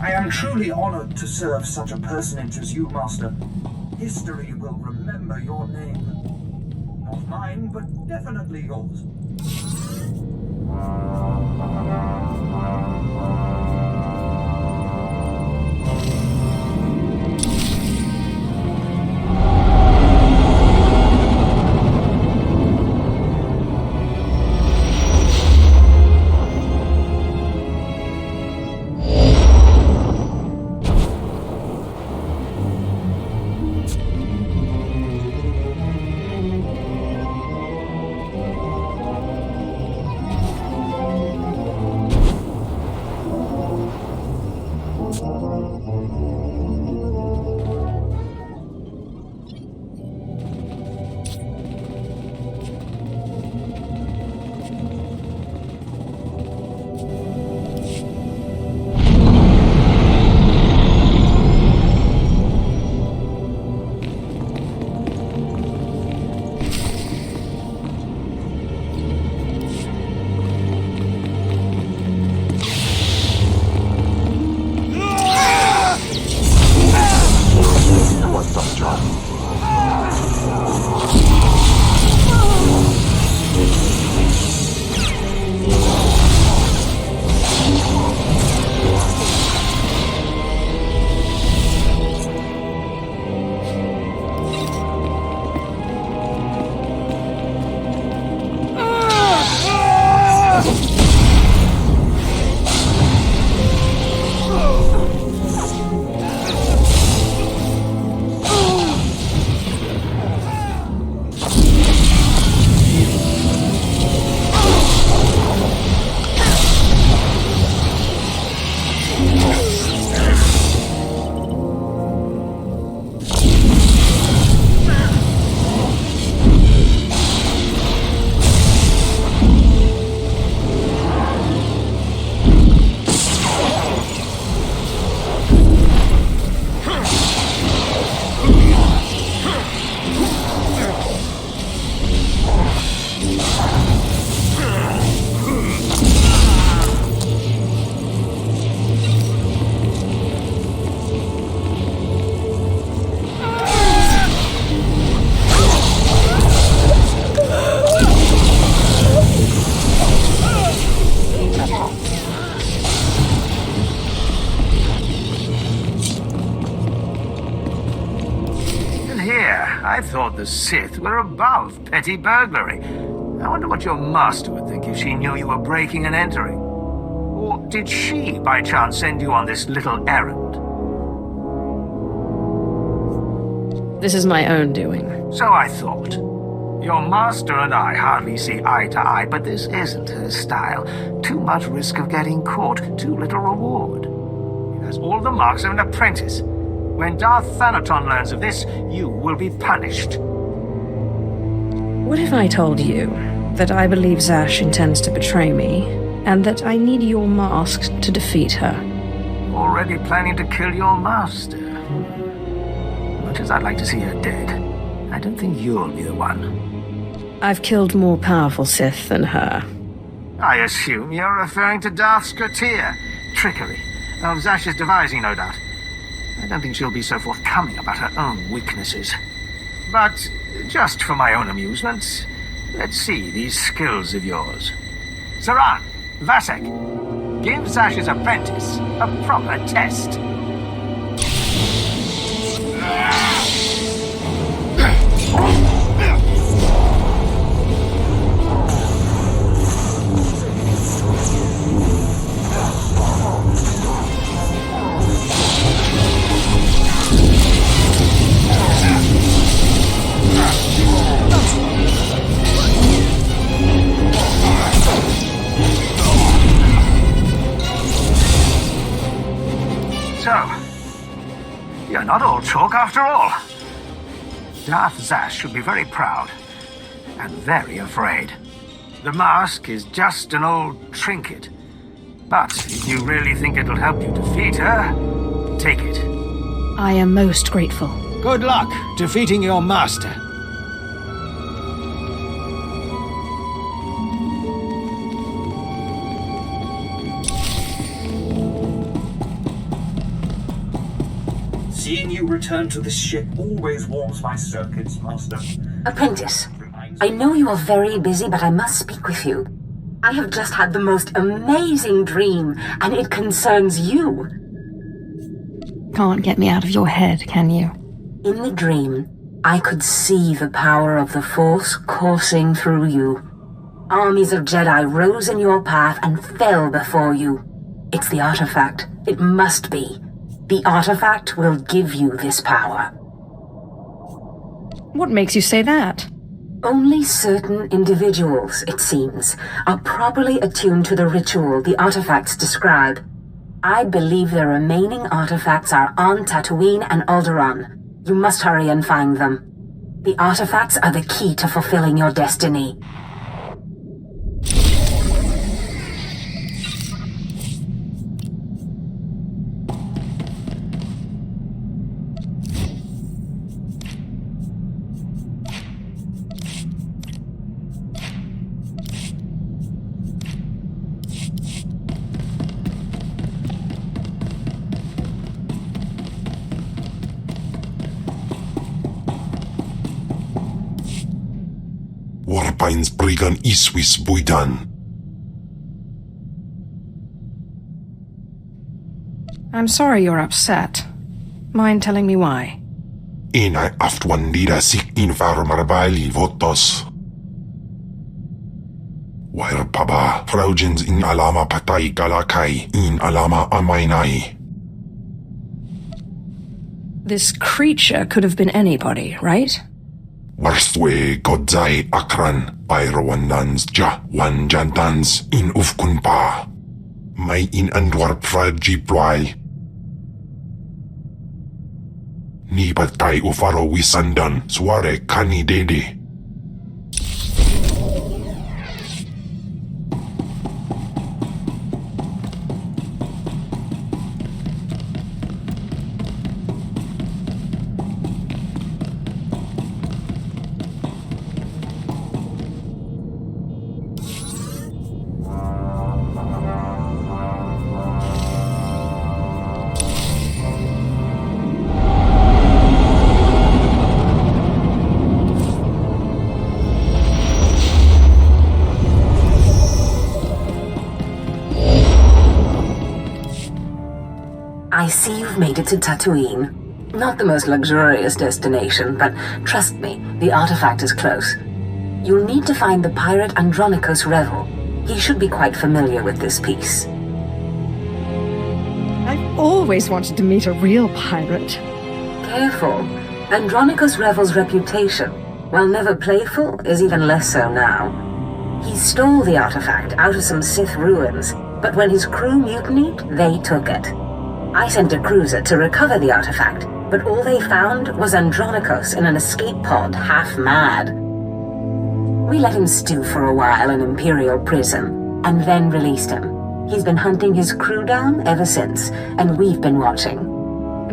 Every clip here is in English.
I am truly honored to serve such a personage as you, Master. History will remember your name. Not mine, but definitely yours. I thought the Sith were above petty burglary. I wonder what your master would think if she knew you were breaking and entering. Or did she, by chance, send you on this little errand? This is my own doing. So I thought. Your master and I hardly see eye to eye, but this isn't her style. Too much risk of getting caught, too little reward. It has all the marks of an apprentice. When Darth Thanaton learns of this, you will be punished. What if I told you that I believe Zash intends to betray me, and that I need your mask to defeat her? Already planning to kill your master? Much as I'd like to see her dead, I don't think you'll be the one. I've killed more powerful Sith than her. I assume you're referring to Darth Strateer. Trickery. Of Zash's devising, no doubt. I don't think she'll be so forthcoming about her own weaknesses. But, just for my own amusement, let's see these skills of yours. Saran, Vasek, give Zash's apprentice a proper test. So, you're not all chalk after all. Darth Zash should be very proud, and very afraid. The mask is just an old trinket. But if you really think it'll help you defeat her, take it. I am most grateful. Good luck defeating your master. Seeing you return to this ship always warms my circuits, Master. Apprentice, I know you are very busy, but I must speak with you. I have just had the most amazing dream, and it concerns you. Can't get me out of your head, can you? In the dream, I could see the power of the Force coursing through you. Armies of Jedi rose in your path and fell before you. It's the artifact. It must be. The artifact will give you this power. What makes you say that? Only certain individuals, it seems, are properly attuned to the ritual the artifacts describe. I believe the remaining artifacts are on Tatooine and Alderaan. You must hurry and find them. The artifacts are the key to fulfilling your destiny. Warpain's Brigan Iswis Buidan. I'm sorry you're upset. Mind telling me why? Inai aftwan lida sik invar marbali votos. Wair paba, fraujins in alama patay galakai, in alama amainai. This creature could have been anybody, right? Warswe godzai akran, pyrowanans ja wanjantans in ufkunpa. May in andwar praji ploy. Ni patay ufaro wisandan, sware kani dede. I see you've made it to Tatooine. Not the most luxurious destination, but trust me, the artifact is close. You'll need to find the pirate Andronikos Revel. He should be quite familiar with this piece. I've always wanted to meet a real pirate. Careful. Andronikos Revel's reputation, while never playful, is even less so now. He stole the artifact out of some Sith ruins, but when his crew mutinied, they took it. I sent a cruiser to recover the artifact, but all they found was Andronikos in an escape pod, half mad. We let him stew for a while in Imperial prison, and then released him. He's been hunting his crew down ever since, and we've been watching.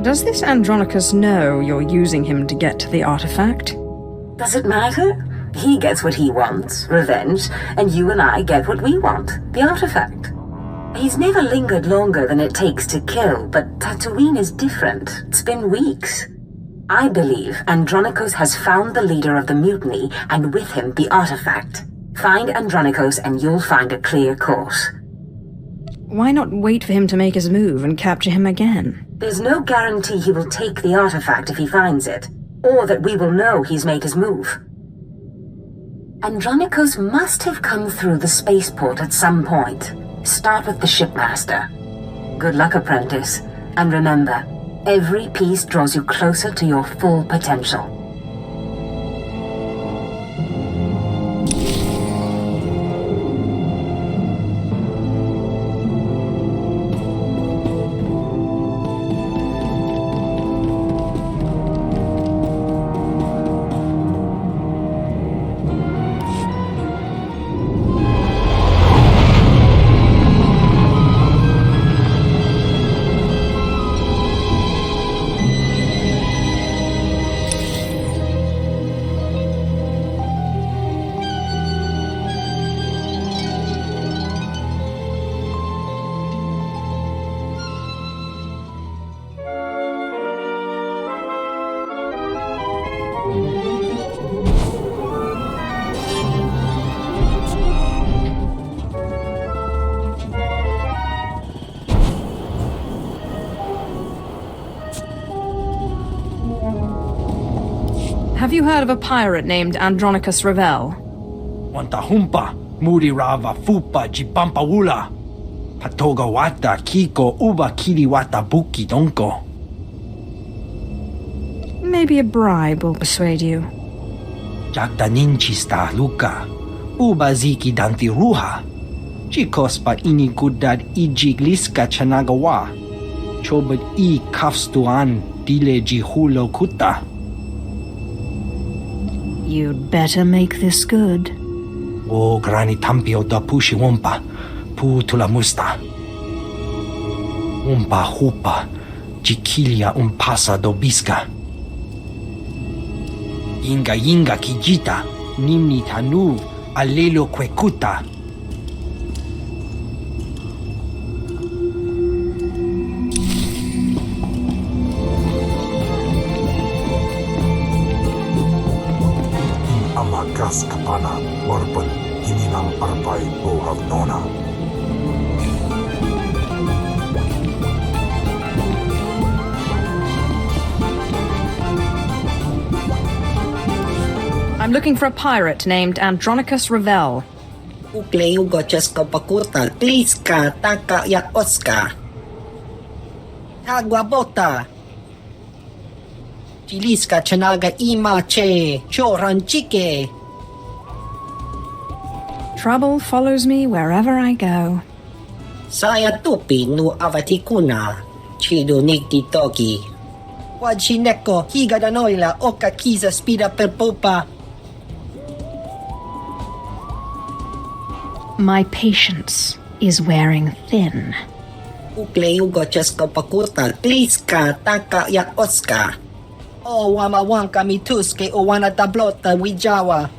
Does this Andronikos know you're using him to get to the artifact? Does it matter? He gets what he wants, revenge, and you and I get what we want, the artifact. He's never lingered longer than it takes to kill, but Tatooine is different. It's been weeks. I believe Andronikos has found the leader of the mutiny, and with him the artifact. Find Andronikos and you'll find a clear course. Why not wait for him to make his move and capture him again? There's no guarantee he will take the artifact if he finds it, or that we will know he's made his move. Andronikos must have come through the spaceport at some point. Start with the shipmaster. Good luck, apprentice. And remember, every piece draws you closer to your full potential. Have you heard of a pirate named Andronikos Revel? Wantahumpa, Murirava Fupa Jipampawula. Patoga Wata Kiko Uba Kiriwata Buki Donko. Maybe a bribe will persuade you. Jakta Ninchista Luka. Uba Ziki Danti Ruha. Chikospa Inikudad Ijigliska Chanagawa. Chobad I Kafstuan Dile Jihulo Kuta. You'd better make this good. O Grani Tampio da Pushi Wompa. Pu Tulamusta. Umpa Hupa. Jikilia Umpasa Dobiska. Inga Kijita. Nimni Tanu. Alelo Kwekuta. Amakas Kapana, Orban, Hininang Arbay Buhav Nona. I'm looking for a pirate named Andronikos Revel. Ukleugo Cheskopakuta, Kliska, Taka Yakoska. Taguabota. Chiliska Chanaga Imache, Choranchike. Trouble follows me wherever I go. Saya tupi nu avatikuna, Chido Nikti Toki. Wajineko, Higadanoila, Oka Kiza Spida per Popa. My patience is wearing thin. Ukleugo Cheskopakuta, Kliska, Taka Yakoska. O Wamawanka Mituske o Wana Tablota Wijawa.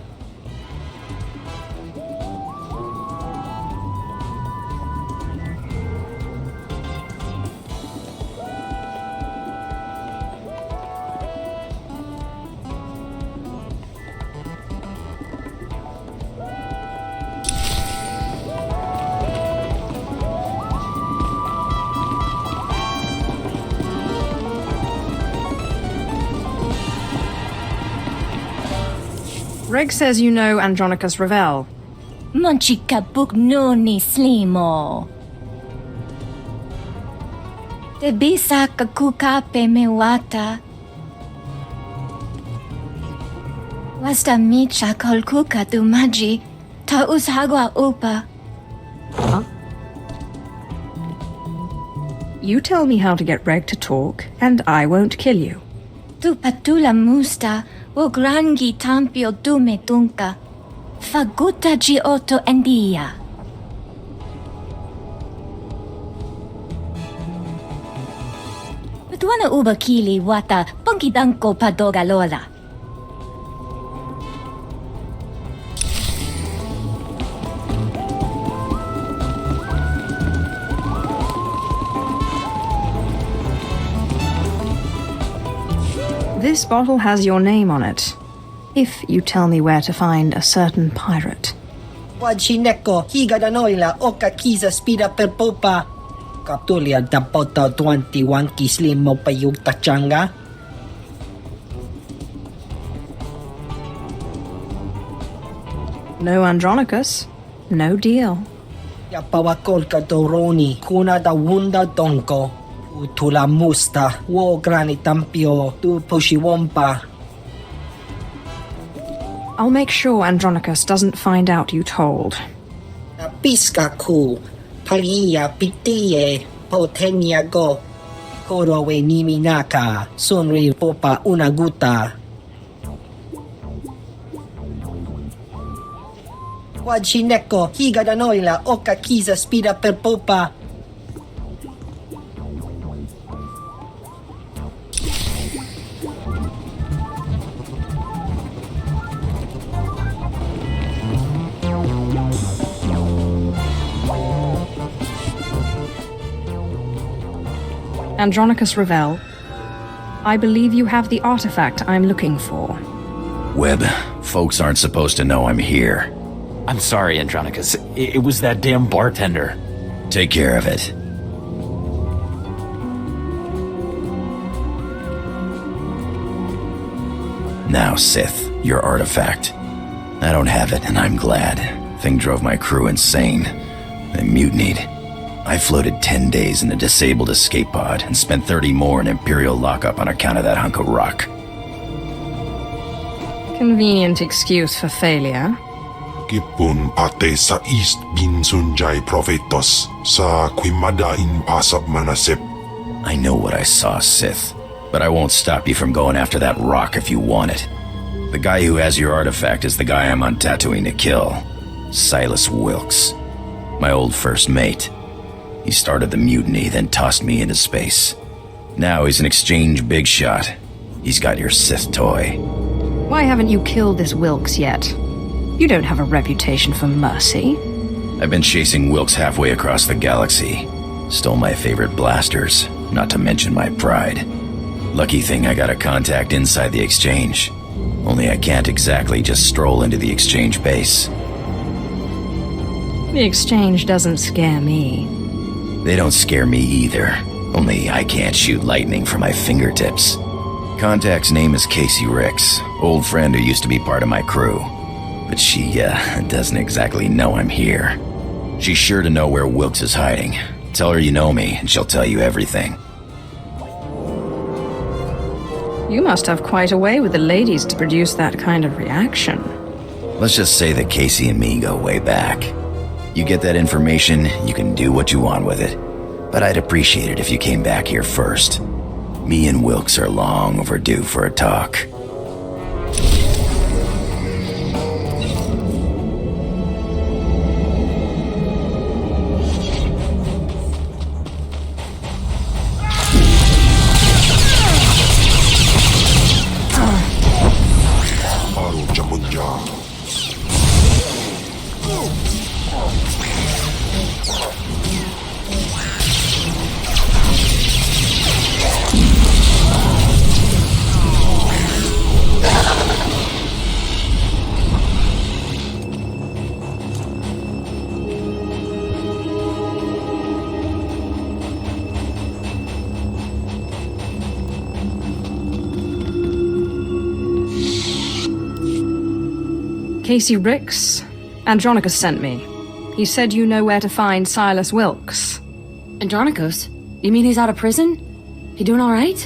Reg says you know Andronikos Revel. Monchikabuk nuni slimo. Te bisa kakuka pe mewata. Wasta micha kolkuka tu maji ta ushagwa upa. Huh? You tell me how to get Reg to talk, and I won't kill you. Tu patula musta o grangi tampio dume dunka. Faguta gi otto endia. Patuana uba kili wata pongidanko padoga lola. This bottle has your name on it, if you tell me where to find a certain pirate. Wajineko, Higadanoila, Oka Kiza Spida per Popa. Kaptulia Dapota 21 Kislim Mopayuk Tachanga. No Andronikos, no deal. Yapawakolka Doroni, Kuna da Wunda Donko. Utula Musta, Wo Grani Tampio, Tu Pushiwompa. I'll make sure Andronikos doesn't find out you told. Piska Ku, Palia Pitie, Potenia Go, Korowe Niminaka, Sunri Popa Unaguta. Wajineko, Higadanoila, Oka Kiza Spida per Popa. Andronikos Revel, I believe you have the artifact I'm looking for. Webb, folks aren't supposed to know I'm here. I'm sorry, Andronikos. It was that damn bartender. Take care of it. Now, Sith, your artifact. I don't have it, and I'm glad. Thing drove my crew insane. They mutinied. I floated 10 days in a disabled escape pod and spent 30 more in Imperial lockup on account of that hunk of rock. Convenient excuse for failure. Kipun pate sa East Binsunjay Prophetos sa Quimadain Pasab Manasip. I know what I saw, Sith, but I won't stop you from going after that rock if you want it. The guy who has your artifact is the guy I'm on Tatooine to kill. Silas Wilkes. My old first mate. He started the mutiny, then tossed me into space. Now he's an exchange big shot. He's got your Sith toy. Why haven't you killed this Wilkes yet? You don't have a reputation for mercy. I've been chasing Wilkes halfway across the galaxy. Stole my favorite blasters, not to mention my pride. Lucky thing I got a contact inside the exchange. Only I can't exactly just stroll into the exchange base. The exchange doesn't scare me. They don't scare me either. Only I can't shoot lightning from my fingertips. Contact's name is Casey Ricks, old friend who used to be part of my crew. But she, doesn't exactly know I'm here. She's sure to know where Wilkes is hiding. Tell her you know me, and she'll tell you everything. You must have quite a way with the ladies to produce that kind of reaction. Let's just say that Casey and me go way back. You get that information, you can do what you want with it. But I'd appreciate it if you came back here first. Me and Wilkes are long overdue for a talk. Casey Ricks? Andronikos sent me. He said you know where to find Silas Wilkes. Andronikos? You mean he's out of prison? He doing all right?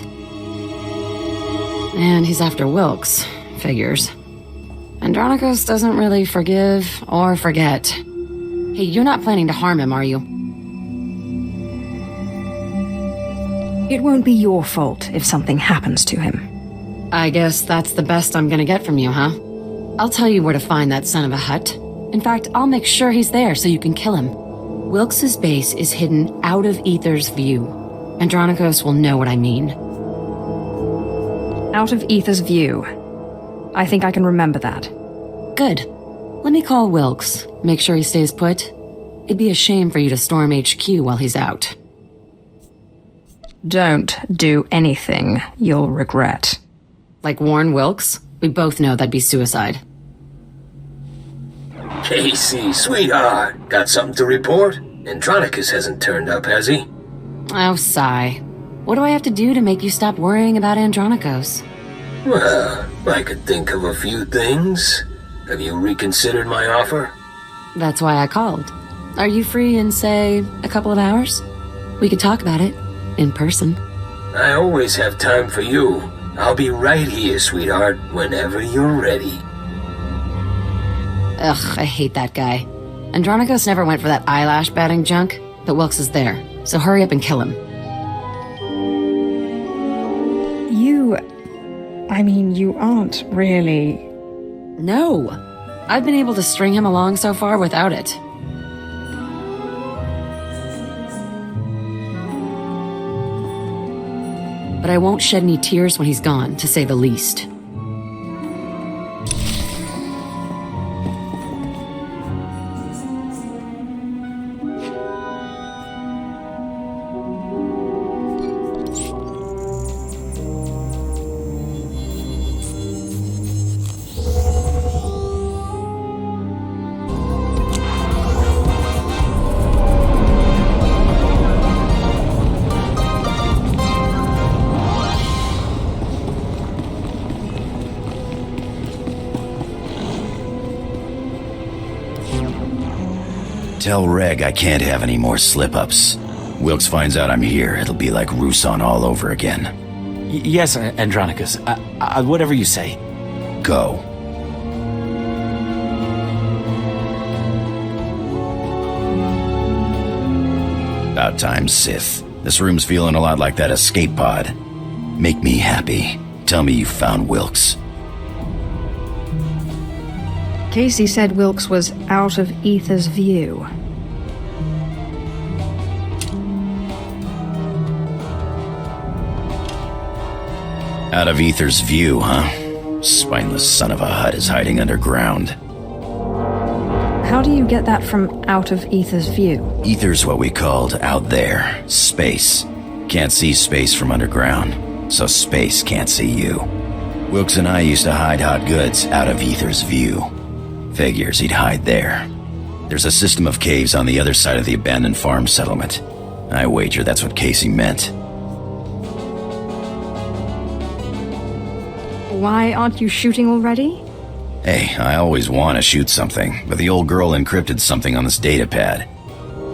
And he's after Wilkes. Figures. Andronikos doesn't really forgive or forget. Hey, you're not planning to harm him, are you? It won't be your fault if something happens to him. I guess that's the best I'm gonna get from you, huh? I'll tell you where to find that son of a hut. In fact, I'll make sure he's there so you can kill him. Wilkes' base is hidden out of Ether's view. Andronikos will know what I mean. Out of Ether's view. I think I can remember that. Good. Let me call Wilkes, make sure he stays put. It'd be a shame for you to storm HQ while he's out. Don't do anything you'll regret. Like warn Wilkes? We both know that'd be suicide. Casey, sweetheart, got something to report? Andronikos hasn't turned up, has he? Oh, sigh. What do I have to do to make you stop worrying about Andronikos? Well, I could think of a few things. Have you reconsidered my offer? That's why I called. Are you free in, say, a couple of hours? We could talk about it. In person. I always have time for you. I'll be right here, sweetheart, whenever you're ready. Ugh, I hate that guy. Andronikos never went for that eyelash batting junk, but Wilkes is there, so hurry up and kill him. You aren't really... No! I've been able to string him along so far without it. But I won't shed any tears when he's gone, to say the least. Tell Reg I can't have any more slip-ups. Wilkes finds out I'm here, it'll be like Roussan all over again. Yes, Andronikos. Whatever you say. Go. About time, Sith. This room's feeling a lot like that escape pod. Make me happy. Tell me you found Wilkes. Casey said Wilkes was out of Ether's view. Out of Ether's view, huh? Spineless son of a Hutt is hiding underground. How do you get that from out of Ether's view? Ether's what we called out there. Space. Can't see space from underground, so space can't see you. Wilkes and I used to hide hot goods out of Ether's view. Figures he'd hide there. There's a system of caves on the other side of the abandoned farm settlement. I wager that's what Casey meant. Why aren't you shooting already? Hey, I always want to shoot something, but the old girl encrypted something on this datapad.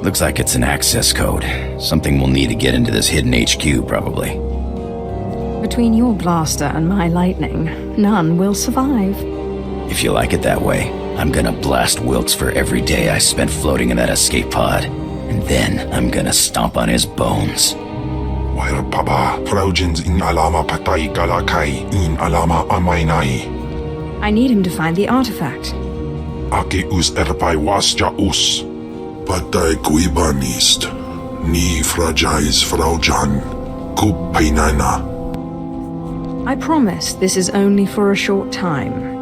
Looks like it's an access code. Something we'll need to get into this hidden HQ, probably. Between your blaster and my lightning, none will survive. If you like it that way, I'm gonna blast Wilkes for every day I spent floating in that escape pod. And then I'm gonna stomp on his bones. Wair paba, fraujins in alama patay galakai in alama amainai. I need him to find the artifact. Ake us erpai wasja us. Patay kuibanist. Ni fragais fraujan. Kup painana. I promise this is only for a short time.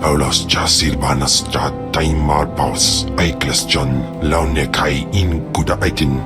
Paulos jasir banas ja taimar paus. Aikles John laune kai in kuda aitin.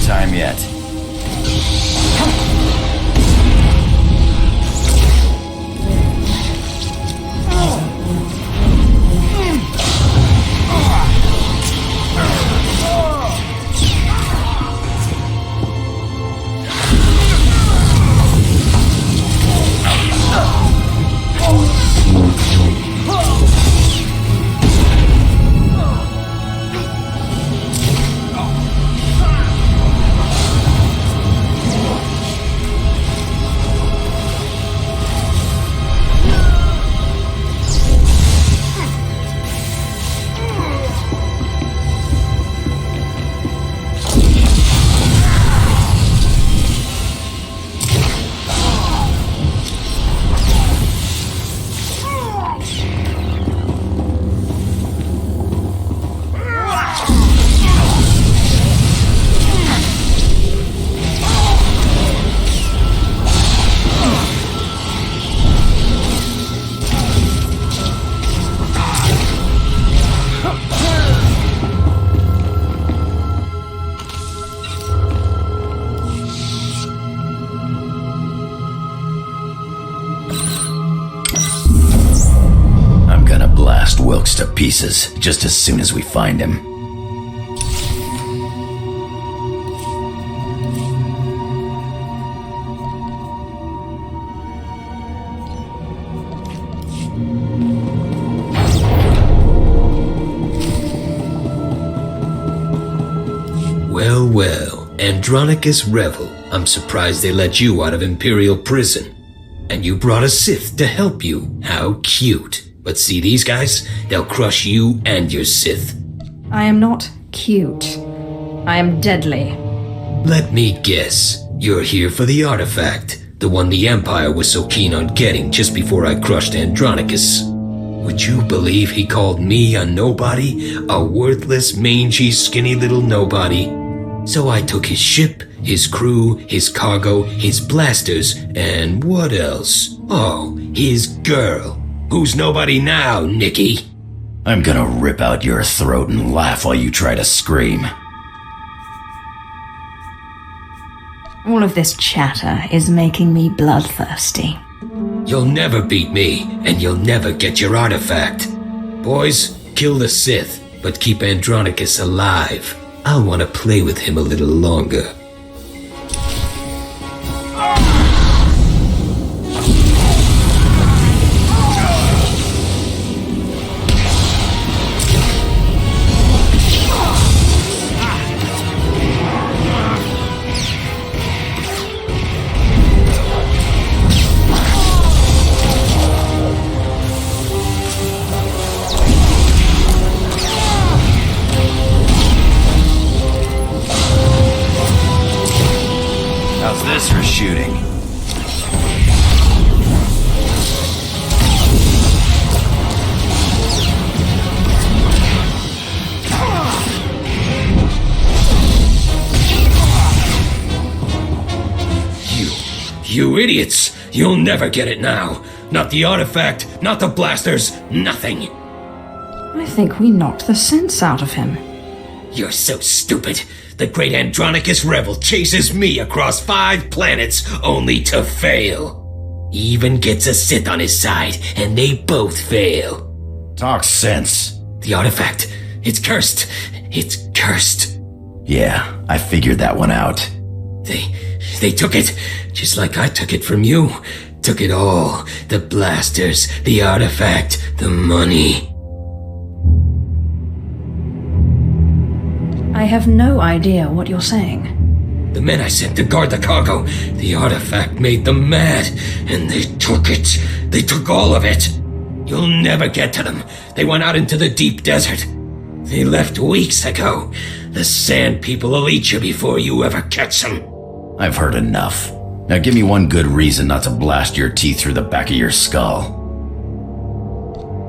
Time yet. Wilkes to pieces just as soon as we find him. Well, Andronikos Revel, I'm surprised they let you out of Imperial prison. And you brought a Sith to help you. How cute. But see these guys? They'll crush you and your Sith. I am not cute. I am deadly. Let me guess. You're here for the artifact. The one the Empire was so keen on getting just before I crushed Andronikos. Would you believe he called me a nobody? A worthless, mangy, skinny little nobody? So I took his ship, his crew, his cargo, his blasters, and what else? Oh, his girl. Who's nobody now, Nikki? I'm gonna rip out your throat and laugh while you try to scream. All of this chatter is making me bloodthirsty. You'll never beat me, and you'll never get your artifact. Boys, kill the Sith, but keep Andronikos alive. I'll want to play with him a little longer. How's this for shooting? You idiots! You'll never get it now. Not the artifact, not the blasters, nothing. I think we knocked the sense out of him. You're so stupid. The great Andronikos Revel chases me across 5 planets only to fail. He even gets a Sith on his side, and they both fail. Talk sense. The artifact, it's cursed. It's cursed. Yeah, I figured that one out. They took it, just like I took it from you. Took it all. The blasters, the artifact, the money. I have no idea what you're saying. The men I sent to guard the cargo, the artifact made them mad, and they took it. They took all of it. You'll never get to them. They went out into the deep desert. They left weeks ago. The Sand People will eat you before you ever catch them. I've heard enough. Now give me one good reason not to blast your teeth through the back of your skull.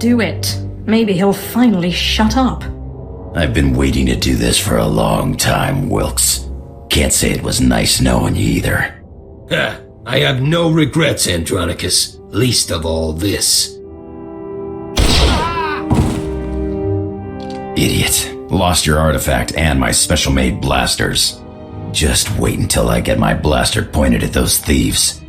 Do it. Maybe he'll finally shut up. I've been waiting to do this for a long time, Wilkes. Can't say it was nice knowing you either. I have no regrets, Andronikos. Least of all this. Idiot. Lost your artifact and my special-made blasters. Just wait until I get my blaster pointed at those thieves.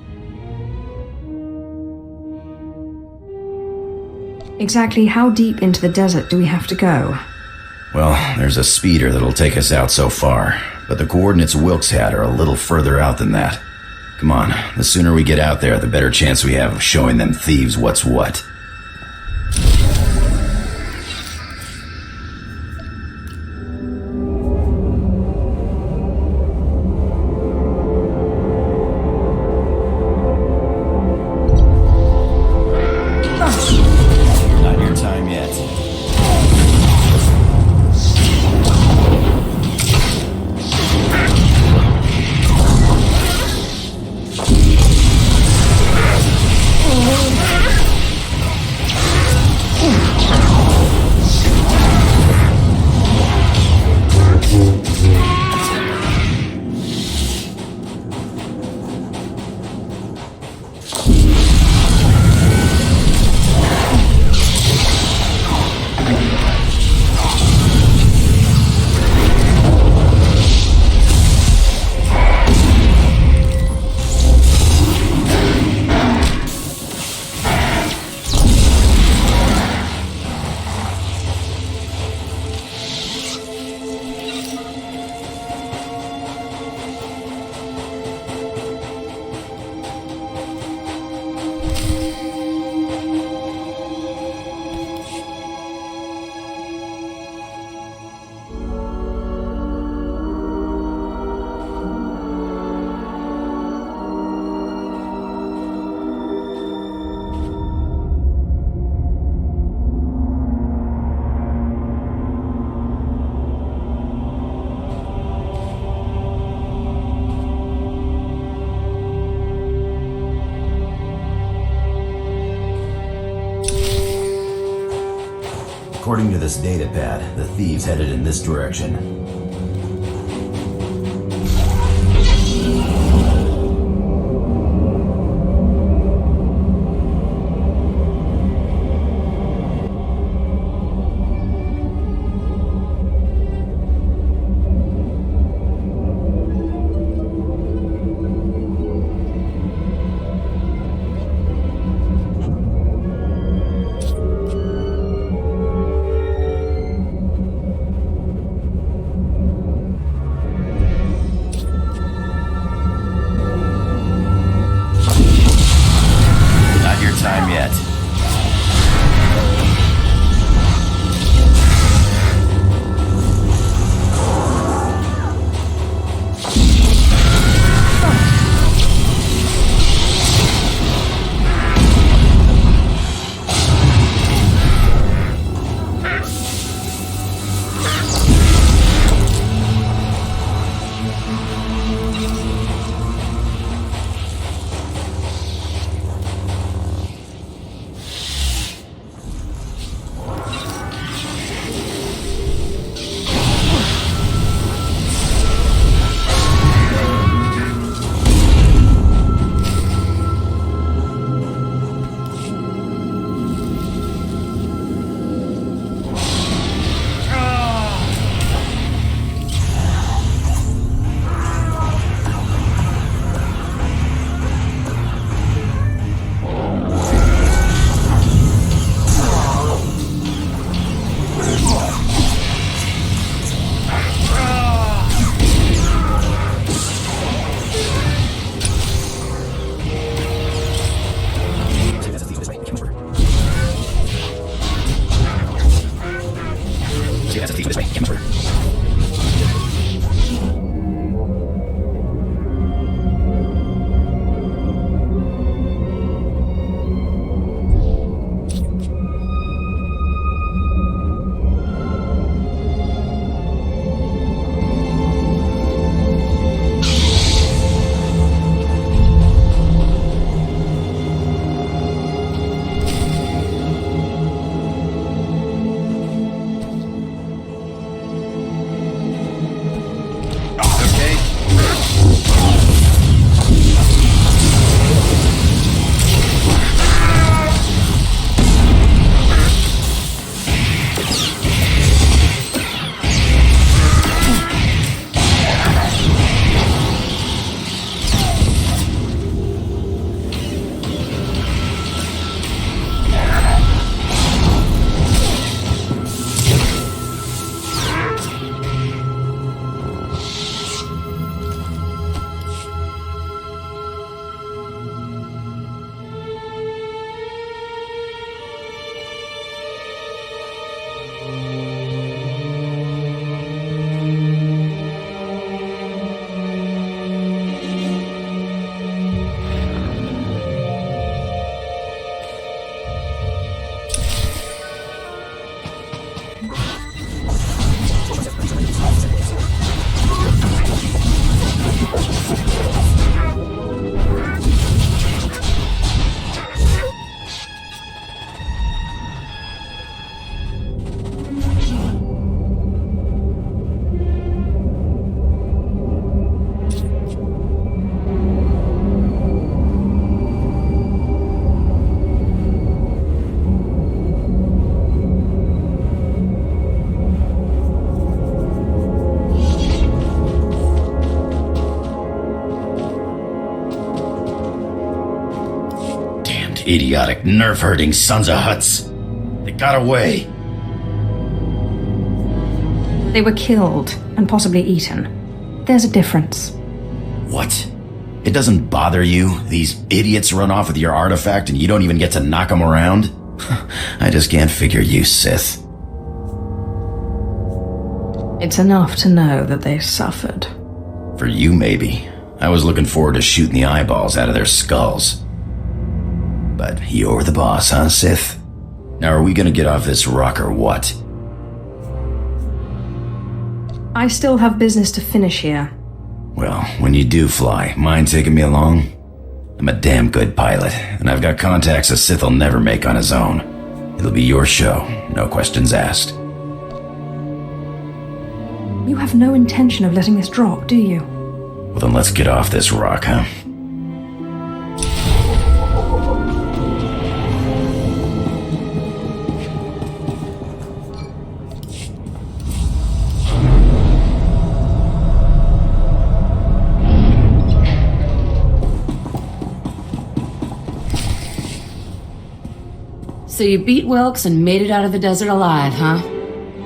Exactly how deep into the desert do we have to go? Well, there's a speeder that'll take us out so far, but the coordinates Wilkes had are a little further out than that. Come on, the sooner we get out there, the better chance we have of showing them thieves what's what. Not your time yet. According to this datapad, the thieves headed in this direction. Time yet. Idiotic, nerve-hurting sons of huts. They got away. They were killed and possibly eaten. There's a difference. What? It doesn't bother you? These idiots run off with your artifact and you don't even get to knock them around? I just can't figure you, Sith. It's enough to know that they suffered. For you, maybe. I was looking forward to shooting the eyeballs out of their skulls. But you're the boss, huh, Sith? Now are we gonna get off this rock or what? I still have business to finish here. Well, when you do fly, mind taking me along? I'm a damn good pilot, and I've got contacts a Sith will never make on his own. It'll be your show, no questions asked. You have no intention of letting this drop, do you? Well, then let's get off this rock, huh? So you beat Wilkes and made it out of the desert alive, huh?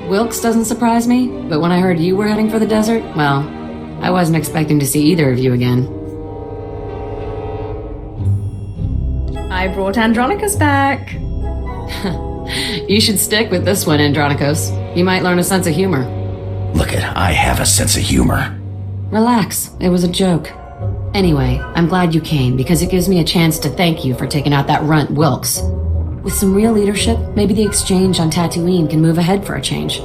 Wilkes doesn't surprise me, but when I heard you were heading for the desert, well, I wasn't expecting to see either of you again. I brought Andronikos back. You should stick with this one, Andronikos. You might learn a sense of humor. Look I have a sense of humor. Relax, it was a joke. Anyway, I'm glad you came because it gives me a chance to thank you for taking out that runt Wilkes. With some real leadership, maybe the exchange on Tatooine can move ahead for a change.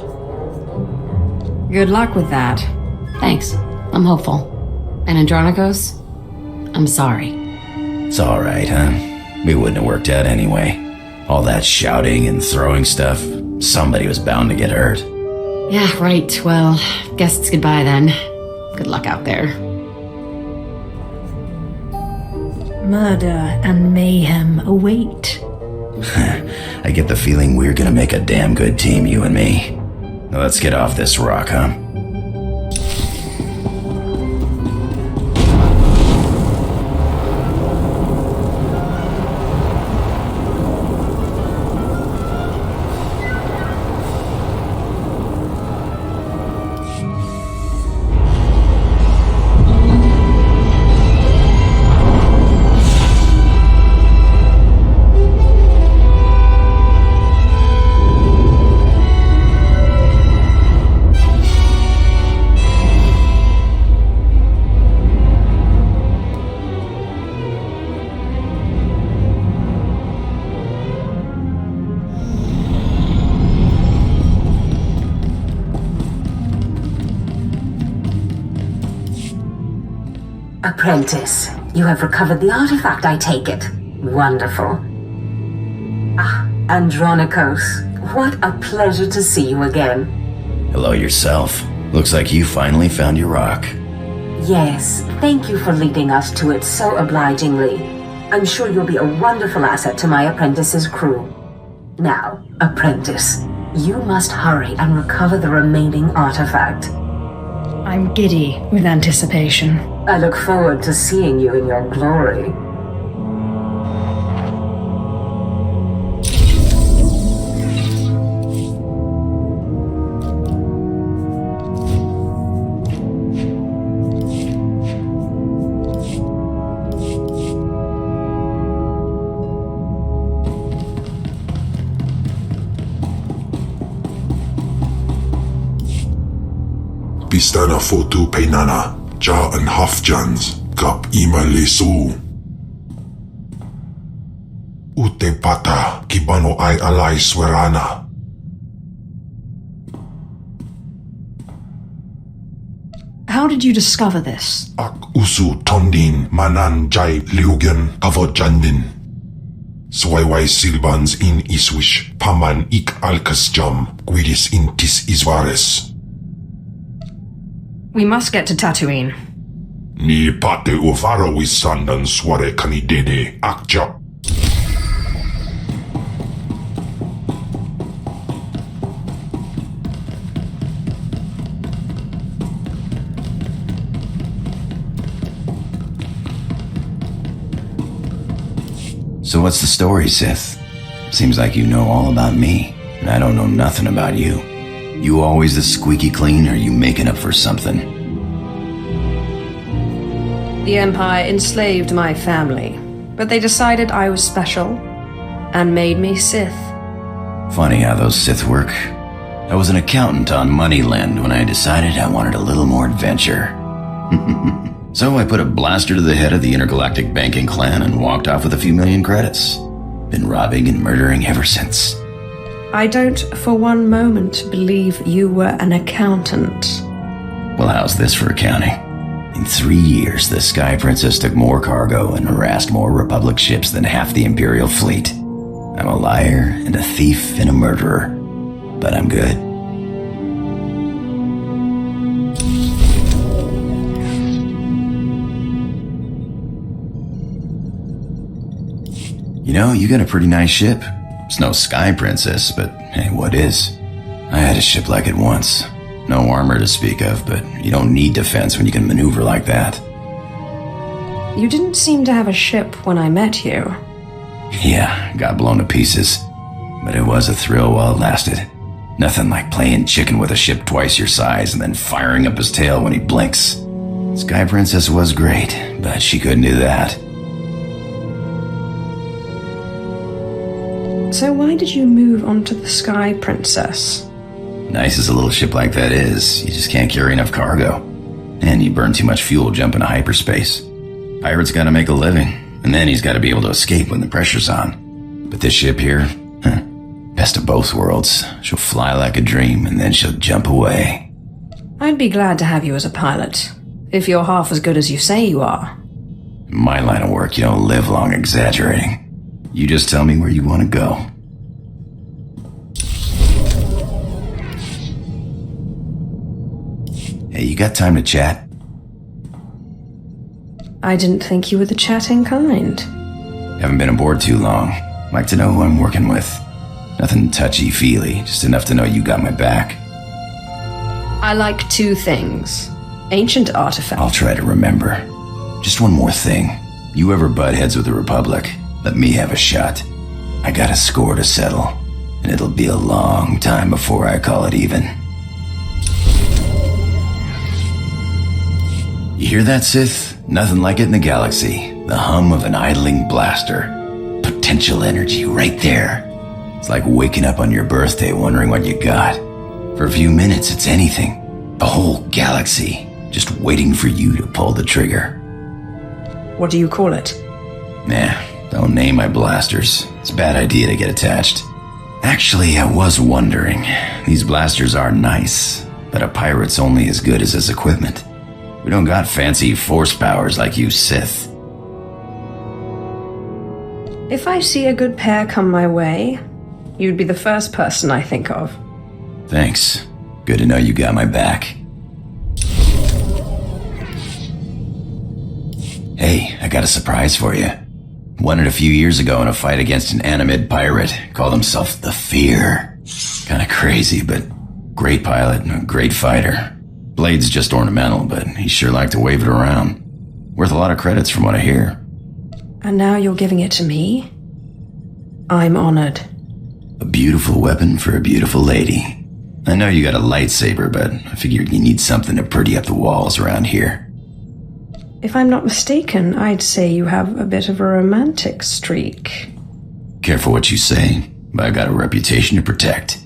Good luck with that. Thanks. I'm hopeful. And Andronikos, I'm sorry. It's alright, huh? We wouldn't have worked out anyway. All that shouting and throwing stuff, somebody was bound to get hurt. Yeah, right. Well, guess it's goodbye then. Good luck out there. Murder and mayhem await. I get the feeling we're gonna make a damn good team, you and me. Now let's get off this rock, huh? Apprentice, you have recovered the artifact, I take it. Wonderful. Ah, Andronikos, what a pleasure to see you again. Hello yourself. Looks like you finally found your rock. Yes, thank you for leading us to it so obligingly. I'm sure you'll be a wonderful asset to my apprentice's crew. Now, apprentice, you must hurry and recover the remaining artifact. I'm giddy with anticipation. I look forward to seeing you in your glory. Pistana fotu peinana, ja en hafjans, kap ima lesu. Ute pata, kibano ai alai swerana. How did you discover this? Ak usu tondin manan jai liugen kavojandin. Swaiwai silbans in iswish, paman ik alkas jam, guidis intis isvares. We must get to Tatooine. Ni pate uvaro wisandan sware kanidede akja. So what's the story, Sith? Seems like you know all about me, and I don't know nothing about you. You always this squeaky clean, or you making up for something? The Empire enslaved my family, but they decided I was special and made me Sith. Funny how those Sith work. I was an accountant on Moneyland when I decided I wanted a little more adventure. So I put a blaster to the head of the intergalactic banking clan and walked off with a few million credits. Been robbing and murdering ever since. I don't for one moment believe you were an accountant. Well, how's this for accounting? In 3 years, the Sky Princess took more cargo and harassed more Republic ships than half the Imperial fleet. I'm a liar and a thief and a murderer. But I'm good. You know, you got a pretty nice ship. It's no Sky Princess, but hey, what is? I had a ship like it once. No armor to speak of, but you don't need defense when you can maneuver like that. You didn't seem to have a ship when I met you. Yeah, got blown to pieces. But it was a thrill while it lasted. Nothing like playing chicken with a ship twice your size and then firing up his tail when he blinks. Sky Princess was great, but she couldn't do that. So why did you move on to the Sky Princess? Nice as a little ship like that is, you just can't carry enough cargo. And you burn too much fuel jumping to hyperspace. Pirate's gotta make a living, and then he's gotta be able to escape when the pressure's on. But this ship here, best of both worlds. She'll fly like a dream, and then she'll jump away. I'd be glad to have you as a pilot, if you're half as good as you say you are. In my line of work, you don't live long exaggerating. You just tell me where you want to go. Hey, you got time to chat? I didn't think you were the chatting kind. Haven't been aboard too long. Like to know who I'm working with. Nothing touchy-feely, just enough to know you got my back. I like two things. Ancient artifacts. I'll try to remember. Just one more thing. You ever butt heads with the Republic, let me have a shot. I got a score to settle, and it'll be a long time before I call it even. You hear that, Sith? Nothing like it in the galaxy. The hum of an idling blaster. Potential energy right there. It's like waking up on your birthday wondering what you got. For a few minutes, it's anything. The whole galaxy, just waiting for you to pull the trigger. What do you call it? Nah, don't name my blasters. It's a bad idea to get attached. Actually, I was wondering. These blasters are nice, but a pirate's only as good as his equipment. We don't got fancy force powers like you Sith. If I see a good pair come my way, you'd be the first person I think of. Thanks. Good to know you got my back. Hey, I got a surprise for you. Won it a few years ago in a fight against an Animid pirate. Called himself the Fear. Kinda crazy, but great pilot and a great fighter. Blade's just ornamental, but he sure liked to wave it around. Worth a lot of credits from what I hear. And now you're giving it to me? I'm honored. A beautiful weapon for a beautiful lady. I know you got a lightsaber, but I figured you need something to pretty up the walls around here. If I'm not mistaken, I'd say you have a bit of a romantic streak. Careful what you say, but I got a reputation to protect.